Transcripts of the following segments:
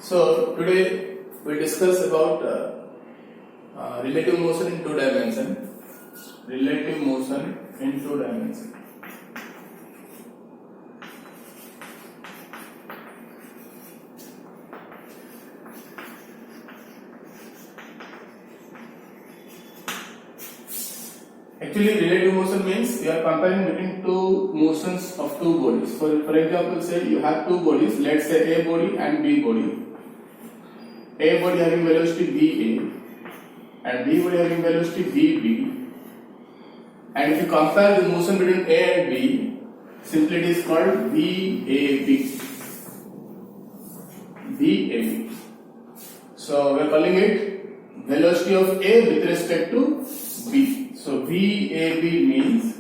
So today we discuss about relative motion in two dimension. Relative motion in two dimension. Actually, relative motion means you are comparing between two motions of two bodies. For example, say you have two bodies. Let's say A body and B body. A body having velocity VA and B body having velocity VB. And if you compare the motion between A and B, simply it is called VAB. VAB. So we are calling it velocity of A with respect to B. So VAB means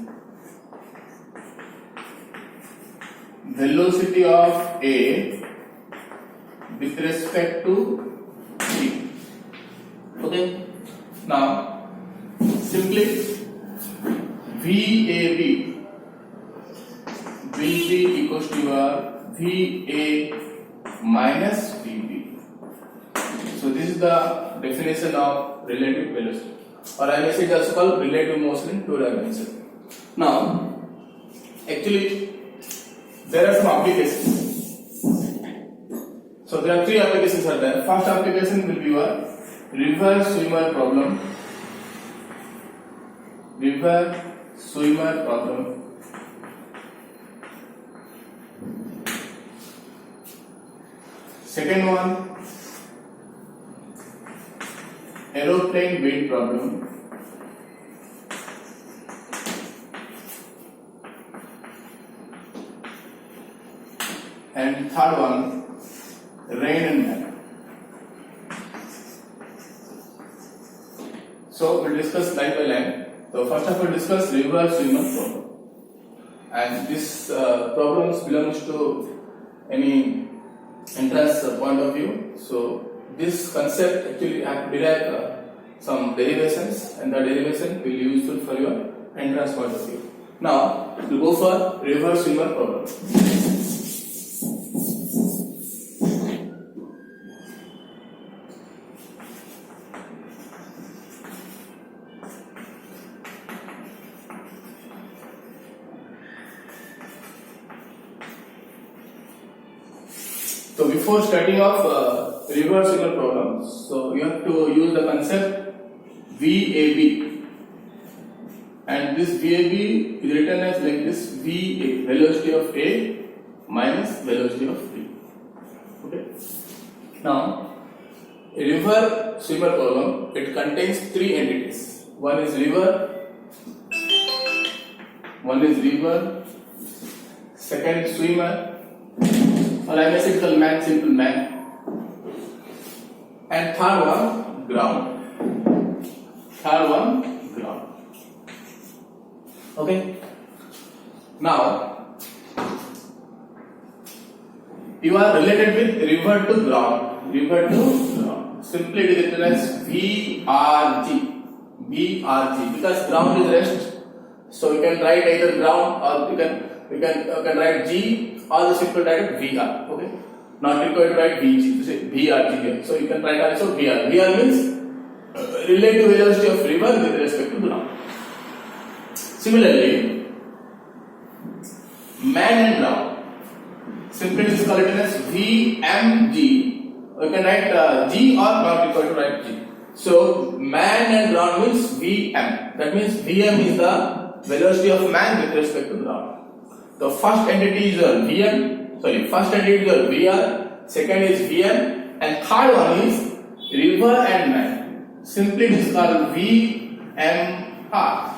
velocity of A with respect to B. Okay. Now simply VAB will be equals to your VA minus VB. So this is the definition of relative velocity, or I may say it also called relative motion in two dimensions. Now, actually, there are some applications. So there are three applications are there. First application will be your river swimmer problem. River swimmer problem. Second one, aeroplane wind problem. And third one, rain and map. So we'll discuss line by line. So first of all, discuss river swimmer problem. And this problems belongs to any entrance point of view. So this concept actually have to derive some derivations, and the derivation will be useful for your entrance point of view. Now we'll go for river swimmer problem. So before starting off river swimmer problem, so you have to use the concept VAB, and this VAB is written as like this: VA, velocity of A minus velocity of B. Okay. Now, a river swimmer problem, it contains three entities. One is river, second swimmer, or I may say it's called man, simple man, and third one ground. Okay. Now you are related with river to ground. Simply it is written as VRG. Because ground is rest, so you can write either ground, or you can write G, or the simple write VR. Okay. Not required to write VG. Say VRG here. So you can write also VR. VR means relative velocity of river with respect to ground. Similarly, man and ground, simply this is called as VMG. You can write G, or not required to write G. So man and ground means VM. That means VM is the velocity of man with respect to ground. The first entity is your VR, second is VM, and third one is river and man. Simply this is called VMR.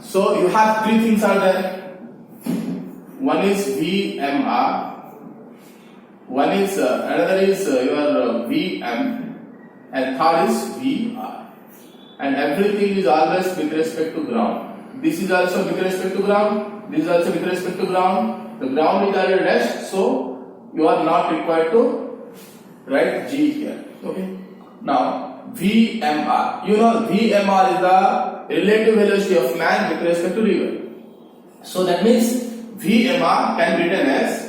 So you have three things are there. One is VMR, one is another is your VM, and third is VR. And everything is always with respect to ground. This is also with respect to ground. This is also with respect to ground. The ground is at rest, so you are not required to write G here. Okay. Now VMR. You know VMR is the relative velocity of man with respect to river. So that means VMR can be written as,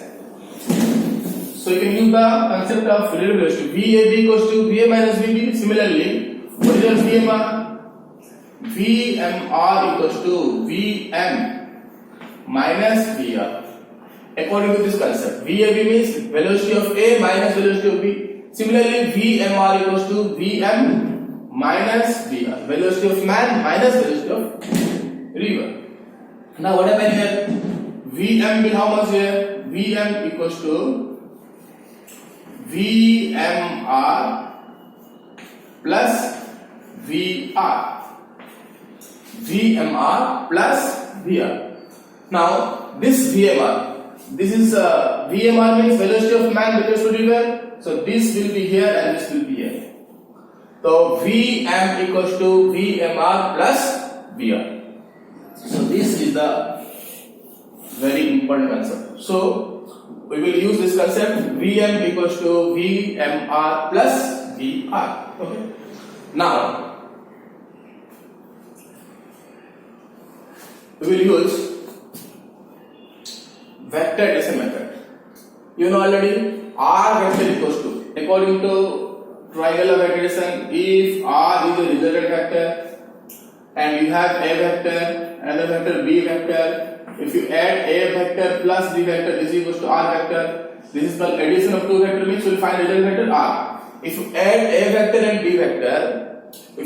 so you can use the concept of relative velocity. VAB equals to VA minus VB. Similarly, what is your VMR? VMR equals to VM minus VR. According to this concept, VAB means velocity of A minus velocity of B. Similarly, VMR equals to VM minus VR. Velocity of man minus velocity of river. Now what happened here? VM will how much here? VM equals to VMR plus VR. VMR plus VR. Now this VMR, this is VMR means velocity of man with respect to river. So this will be here and this will be here. So VM equals to VMR plus VR. So this is the very important concept. So we will use this concept VM equals to VMR plus VR. Okay. Now we will use vector addition method. You know already R vector equals to, according to triangle of addition, if R is a resultant vector and you have A vector, another vector B vector, if you add A vector plus B vector, this is equals to R vector. This is called addition of two vector, means you will find resultant vector R. If you add A vector and B vector, you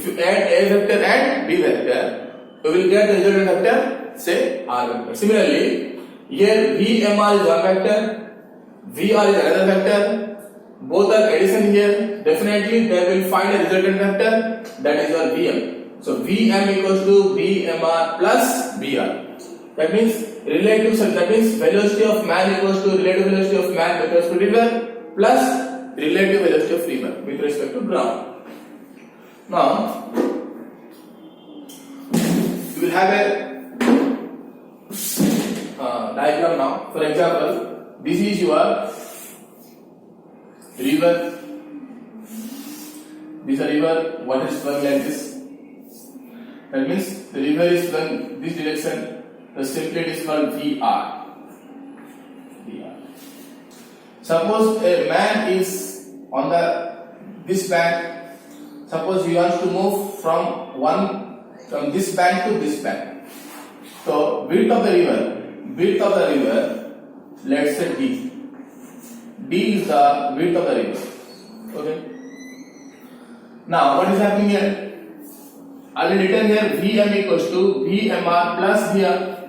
will get the resultant vector, say R vector. Similarly, here VMR is one vector, VR is another vector, both are addition here, definitely they will find a resultant vector, that is your VM. So VM equals to VMR plus VR. That means velocity of man equals to relative velocity of man with respect to river plus relative velocity of river with respect to ground. Now we will have a diagram now. For example, this is your river. This is a river. Water is flowing like this. That means the river is flowing this direction. The simply it is called VR. Suppose a man is on this bank. Suppose he wants to move from this bank to this bank. So width of the river, let's say D. D is the width of the river. Okay. Now what is happening here? Already written here VM equals to VMR plus VR.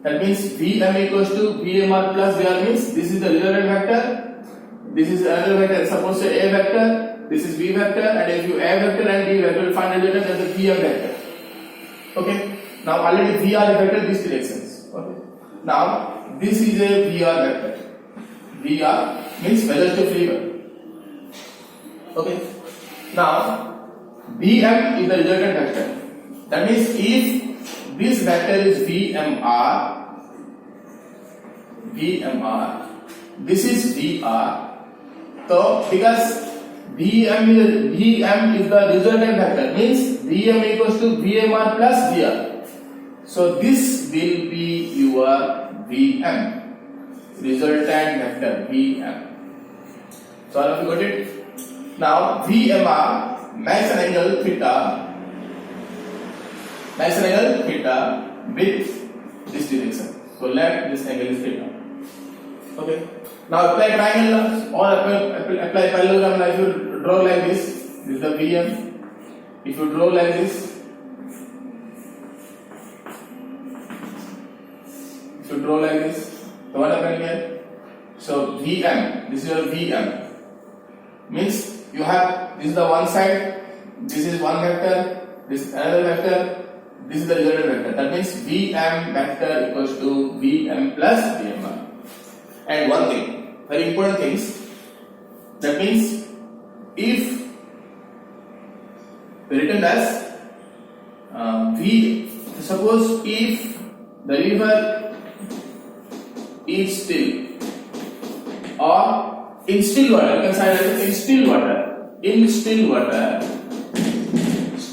That means VM equals to VMR plus VR means this is the resultant vector, this is another vector. Suppose say A vector, this is V vector, and if you A vector and B vector, you will find the resultant as the VM vector. Okay. Now already VR is vector these directions. Okay. Now this is a VR vector. VR means velocity of river. Okay. Now VM is the resultant vector. That means if this vector is VMR, this is VR. So because VM is the resultant vector, means VM equals to VMR plus VR. So this will be your VM, resultant vector VM. So all of you got it? Now VMR makes an angle theta with this direction. So let this angle is theta. Okay. Now apply triangle or apply parallelogram. If you draw like this is the VM. If you draw like this, so what happened here? So VM, this is your VM. Means you have this is the one side, this is one vector, this is another vector, this is the resultant vector. That means VM vector equals to VM plus VMR. And one thing, very important things, that means if written as suppose if the river is still or in still water, you can say in still water,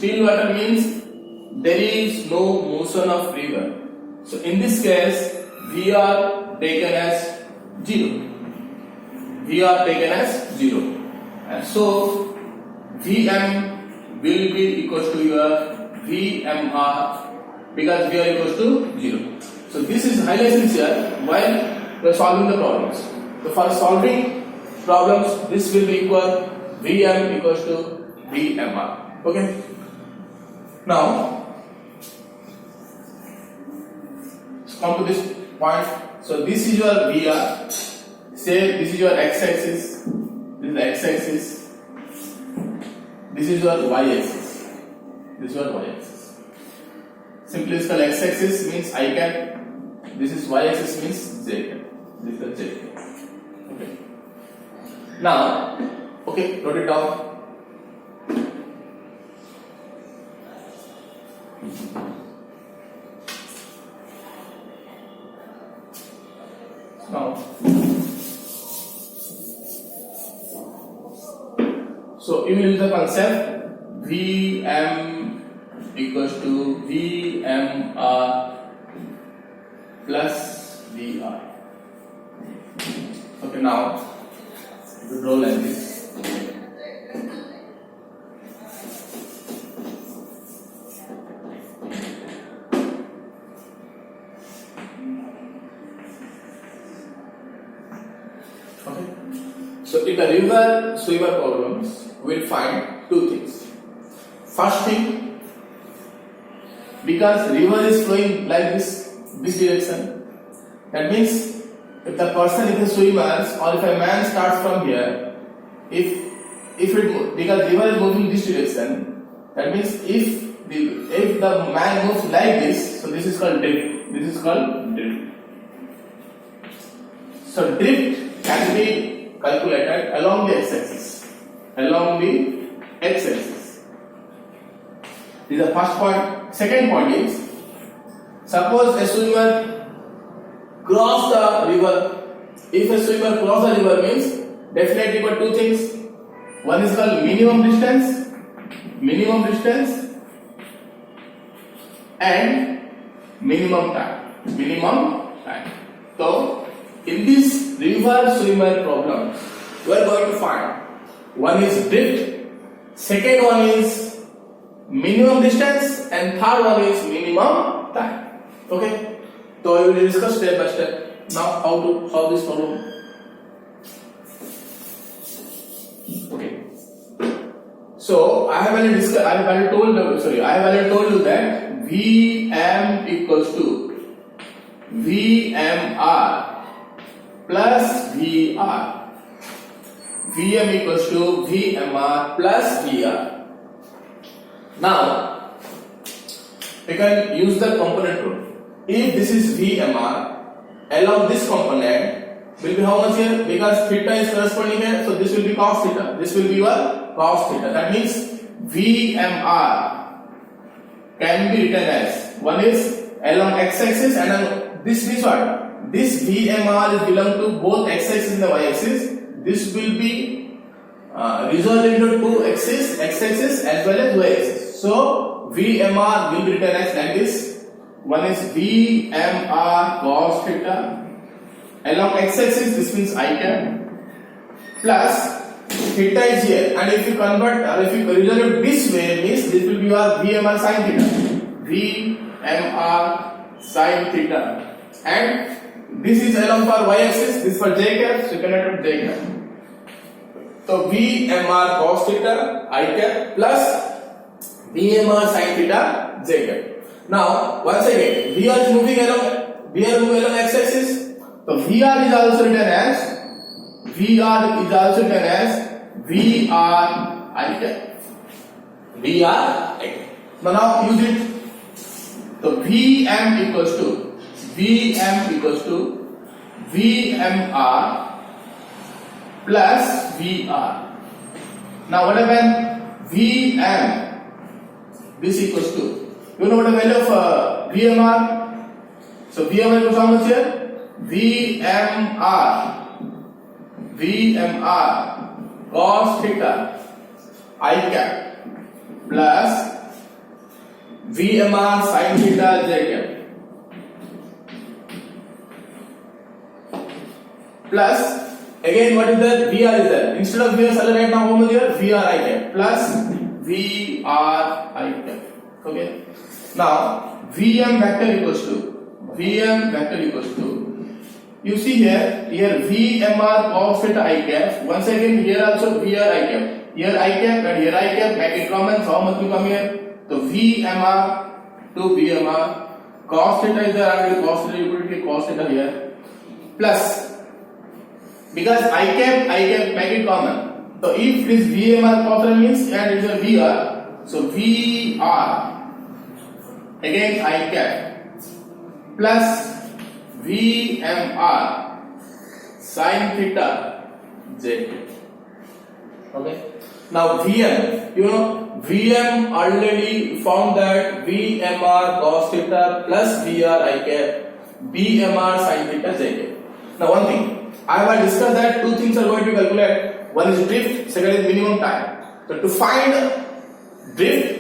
still water means there is no motion of river. So in this case, V are taken as 0. V are taken as 0. And so Vm will be equals to your Vmr because V are equals to 0. So this is highly essential while we are solving the problems. So for solving problems, this will be equal Vm equals to Vmr. Okay. Now come to this point. So this is your VR. Say this is your x-axis. This is the x-axis. This is your y-axis. This is your y-axis. Simply it's called x-axis means I cap. This is y-axis means j cap. This is the j cap. Okay. Now, okay, note it down. Now, so you will use the concept Vm equals to Vmr plus Vr. Okay, now we draw like this. Okay. So in the river swimmer problems, we will find two things. First thing, because river is flowing like this direction, that means if the person is a swimmer or if a man starts from here, because river is moving this direction, that means if the man moves like this, so this is called drift. This is called drift. So drift can be calculated along the x-axis. Along the x-axis. This is the first point. Second point is, suppose a swimmer cross the river. If a swimmer cross the river means definitely got two things. One is called minimum distance and minimum time. So in this river swimmer problem, we are going to find one is drift, second one is minimum distance, and third one is minimum time. Okay, so we will discuss step by step now how to solve this problem. Okay, so I have already told you that Vm equals to Vmr plus Vr. Vm equals to Vmr plus Vr. Now we can use the component rule. If this is Vmr, along this component will be how much here? Because theta is corresponding here, so this will be cos theta. This will be your cos theta. That means Vmr can be written as one is along x-axis and this means what? This Vmr is belong to both x-axis and the y-axis. This will be resolved into two axes, x-axis as well as y-axis. So Vmr will be written as like this. One is Vmr cos theta. Along x-axis, this means I cap plus theta is here, and if you convert or if you resolve it this way, means this will be your Vmr sin theta. Vmr sin theta, and this is along for y-axis. This for j cap, so you can write j cap. So Vmr cos theta I cap plus Vmr sin theta j cap. Now once again, VR is moving along x-axis. So VR is also written as VR I cap. VR I cap. Now use it. So Vm equals to Vmr plus Vr. Now what happened? Vm, this equals to, you know what the value of Vmr? So Vmr equals how much here? Vmr cos theta I cap plus VMR sin theta j cap plus again what is that VR is there instead of VR right now how much here VR I cap plus VR I cap. Okay, now VM vector equals to you see here VMR cos theta I cap, once again here also VR I cap, here I cap and here I cap, make it common, so how much will come here? So VMR to VMR cos theta is there already, cos theta you put it cos theta here plus because I cap make it common, so if this VMR cos theta means and it is a VR, so VR again I cap plus VMR sin theta j. Okay, now VM, you know VM already found that VMR cos theta plus VR I cap VMR sin theta j. Now one thing I have discussed that two things are going to calculate, one is drift, second is minimum time. So to find drift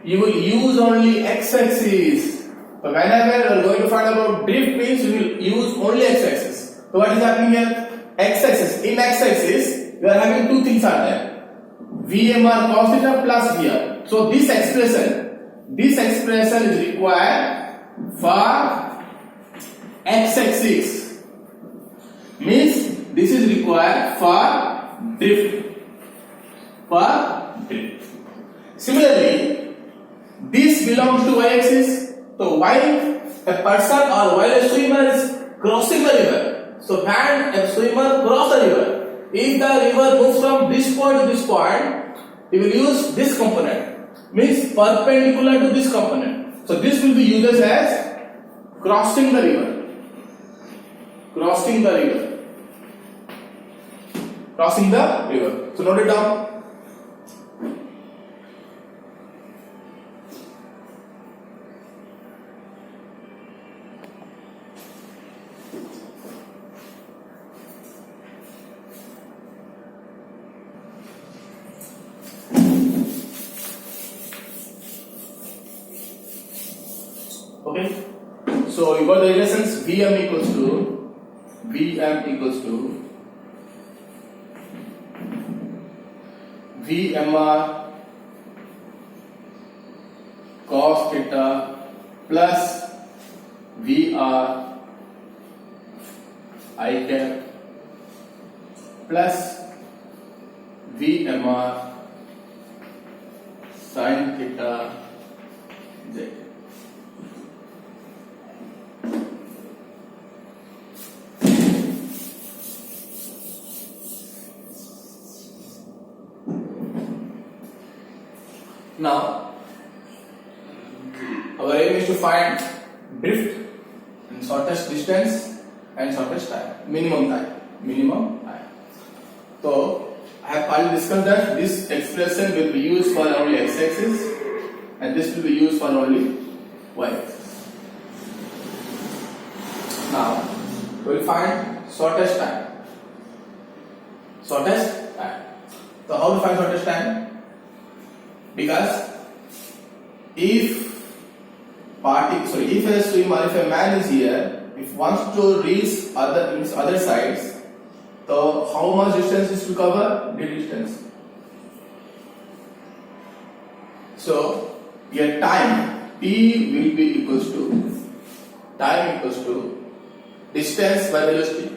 you will use only x-axis. So whenever you are going to find about drift means you will use only x-axis. So what is happening here? X-axis. In x-axis you are having two things are there. VMR cos theta plus VR. So this expression is required for x-axis. Means this is required for drift. Similarly, this belongs to y-axis. So while a person or while a swimmer is crossing the river, so when a swimmer crosses the river, if the river moves from this point to this point, he will use this component, means perpendicular to this component. So this will be used as crossing the river. So note it down. Okay, so you got the relations VM equals to VMR cos theta plus VR I cap plus VMR sin theta j. Now, our aim is to find drift in shortest distance and shortest time, minimum time. So, I have already discussed that this expression will be used for only x-axis and this will be used for only y-axis. Now, we will find shortest time. So, how to find shortest time? Because if a swimmer, if a man is here, if wants to reach other sides, so how much distance is to cover? The distance. So your time t will be equals to distance by velocity.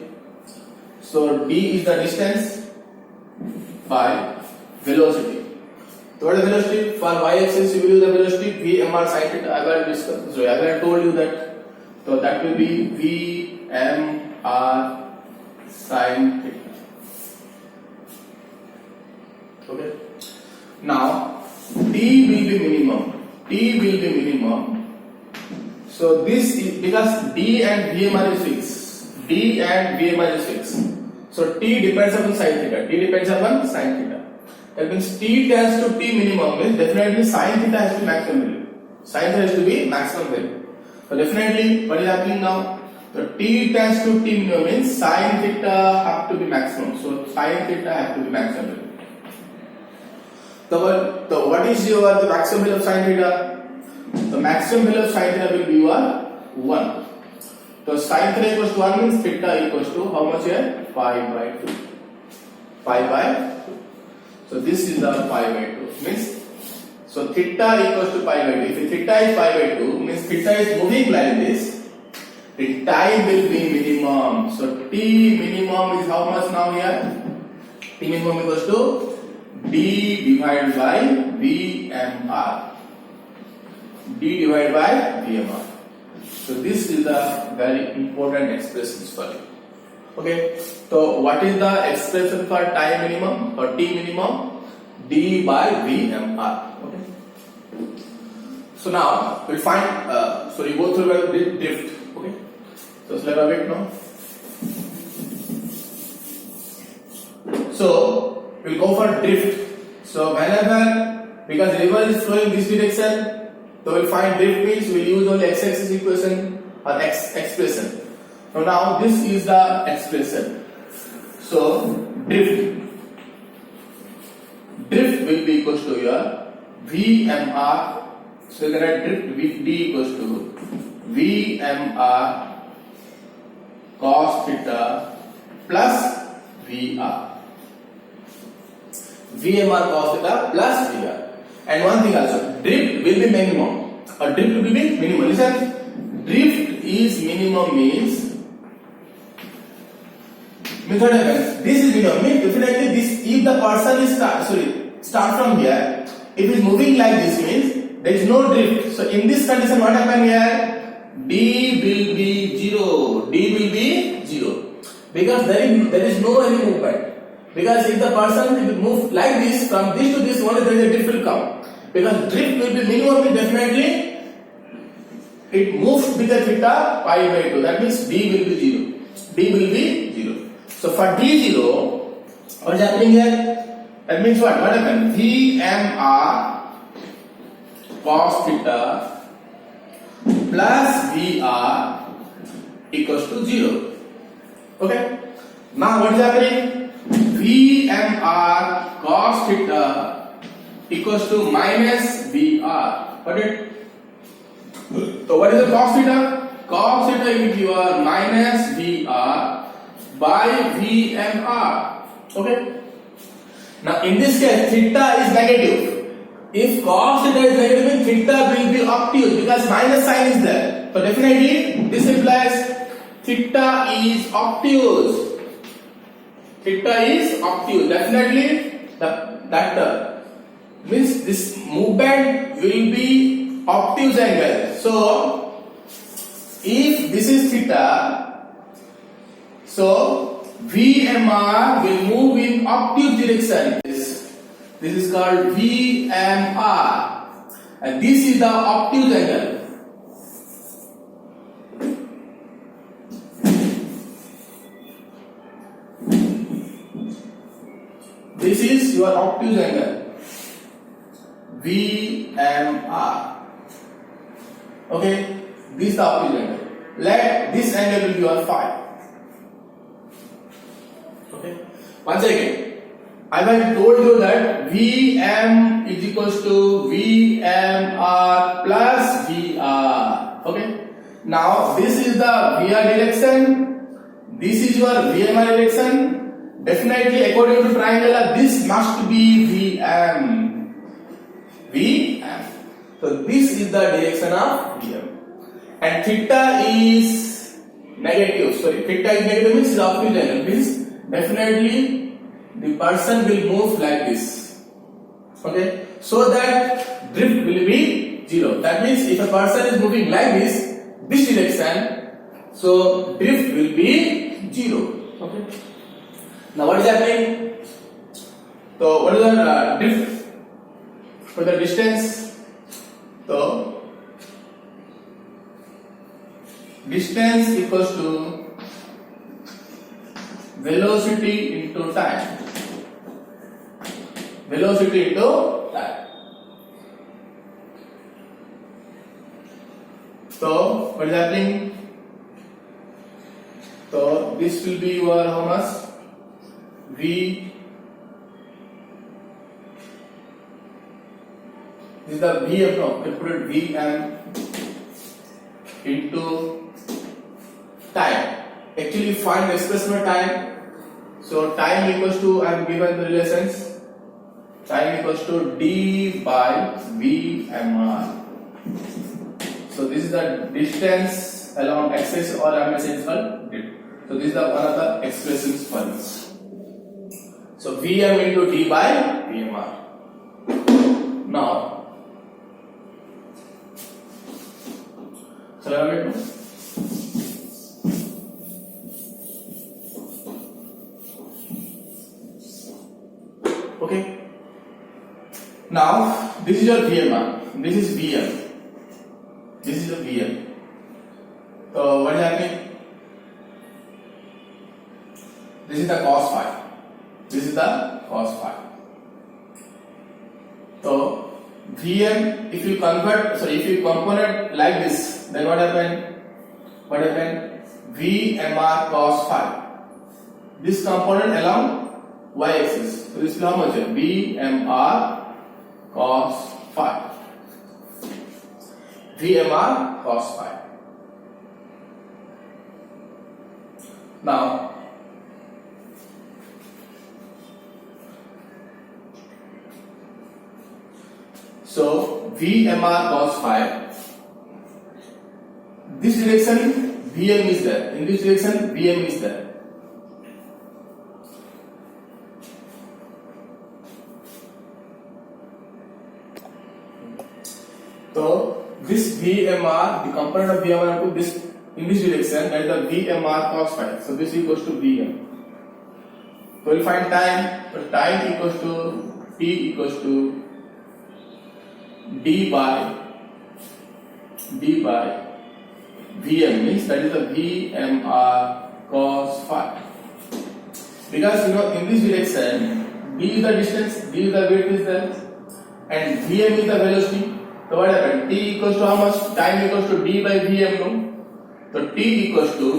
So d is the distance by velocity. So what is the velocity? For y-axis you will use the velocity VMR sin theta. I have discussed. So I have told you that. So that will be VMR sin theta. Okay. Now t will be minimum. So this is because d and VMR is fixed. So t depends upon sin theta. That means t tends to t minimum means definitely sin theta has to be maximum value. So definitely what is happening now? So t tends to t minimum means sin theta have to be maximum. So sin theta have to be maximum value. So what is the maximum value of sin theta? the maximum value of sin theta will be your 1. So sin theta equals to 1 means theta equals to how much here? Pi by 2. Pi by 2. So this is the pi by 2 means, so theta equals to pi by 2. If theta is pi by 2 means theta is moving like this, the time will be minimum. So T minimum is how much now here? T minimum equals to D divided by VMR. D divided by VMR. So this is the very important expressions for you. Okay. So what is the expression for time minimum or T minimum? D by VMR. Okay. So now we'll find. So you go through the drift. Okay. So let's have a bit now. So we'll go for drift. So whenever, because river is flowing this direction, so we'll find drift means we'll use only x-axis equation or expression. So now this is the expression. So drift will be equals to your VMR. So you can write drift with D equals to VMR cos theta plus VR. VMR cos theta plus VR. And one thing also, drift will be minimum. Or drift will be minimum. Listen, drift is minimum means what happens? This is minimum means definitely this. If the person is start from here, if it is moving like this means there is no drift. So in this condition, what happen here? D will be 0. D will be 0 because there is no any movement. Because if the person will move like this from this to this, only there is a drift will come. Because drift will be minimum, definitely it moves with the theta pi by 2. That means D will be 0. D will be 0. So for D0, what is happening here? That means what? What happened? VMR cos theta plus VR equals to 0. Okay? Now what is happening? VMR cos theta equals to minus VR. Got it? So what is the cos theta? Cos theta will be your minus VR by VMR. Okay? Now in this case, theta is negative. If cos theta is negative, theta will be obtuse because minus sign is there. So definitely this implies theta is obtuse. Theta is obtuse. Definitely that means this movement will be obtuse angle. So if this is theta, so VMR will move in obtuse direction. This is called VMR, and this is the obtuse angle. This is your obtuse angle, VMR. Okay, this is the obtuse angle. Let this angle will be your phi. Okay. Once again, I have told you that Vm is equals to VMR plus VR. Okay. Now this is the VR direction. This is your VMR direction. Definitely, according to triangular, this must be Vm. Vm. So this is the direction of Vm. And theta is negative. Sorry, theta is negative means the obtuse angle. Means definitely the person will move like this. Okay, so that drift will be 0. That means if a person is moving like this direction, so drift will be 0. Okay. Now what is happening? So what is the drift for the distance? So distance equals to velocity into time. Velocity into time. So what is happening? So this will be your how much? V This is the Vm. No, we put it Vm into time. Actually, find the expression of time. So time equals to, I am given the relations. Time equals to d by Vmr. So this is the distance along axis, or I may say it's called dip. So this is the one of the expressions for this. So Vm into d by Vmr. Now, shall I write now? Okay. Now this is your Vmr. This is Vm. This is the Vm. So what is happening? This is the cos phi. This is the cos phi. So Vm, if you component like this, then what happened? What happened? Vmr cos phi. This component along y-axis. So this is how much? Vmr cos phi. Vmr cos phi. Now, so Vmr cos phi, this direction Vm is there, in this direction Vm is there. So this Vmr, the component of Vmr to this in this direction, that is the Vmr cos phi. So this equals to Vm. So we'll find time. So time equals to T equals to d by Vm, means that is the Vmr cos phi. Because in this direction, d is the distance, d is the width is there, and Vm is the velocity. So what happened? T equals to how much? Time equals to d by Vm, no? So T equals to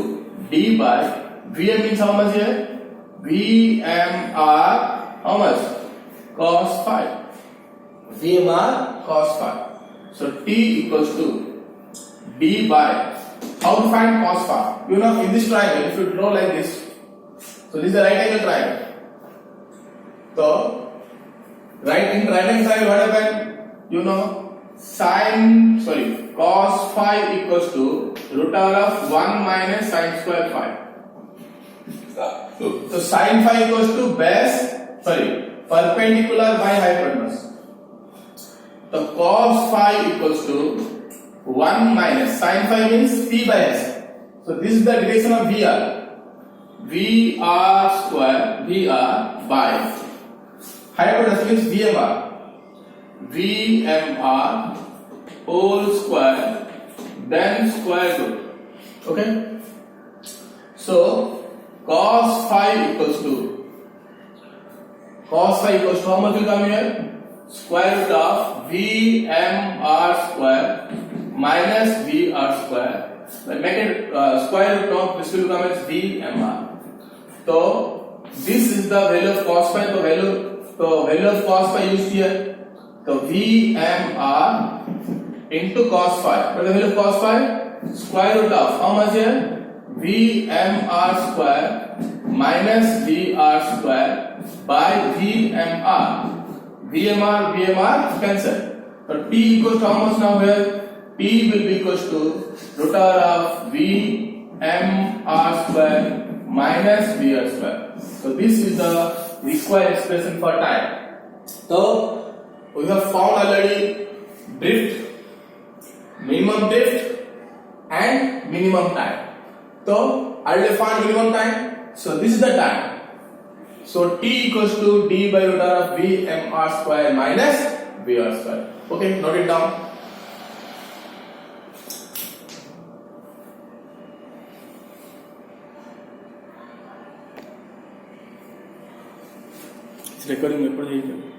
d by Vm means how much here? Vmr how much? Cos phi. Vmr cos phi. So T equals to d by, how to find cos phi? In this triangle, if you draw like this, so this is the right angle triangle. So right angle triangle, what happened? Cos phi equals to root of 1 minus sin square phi. So sin phi equals to perpendicular by hypotenuse. So cos phi equals to 1 minus sin phi means p by s. So this is the direction of Vr. Vr by hypotenuse means Vmr. Vmr whole square then square root. Okay. So cos phi equals to how much will come here? Square root of Vmr square minus Vr square. Make it square root of this will come as Vmr. So this is the value of cos phi. The value of cos phi used here. So Vmr into cos phi. What is the value of cos phi? Square root of how much here? Vmr square minus Vr square by Vmr. Vmr cancel. So T equals to how much now here? P will be equals to root of Vmr square minus Vr square. So this is the required expression for time. So we have found already drift, minimum drift and minimum time. So I will find minimum time. So this is the time. So T equals to d by root of Vmr square minus Vr square. Okay, note it down. It's recording.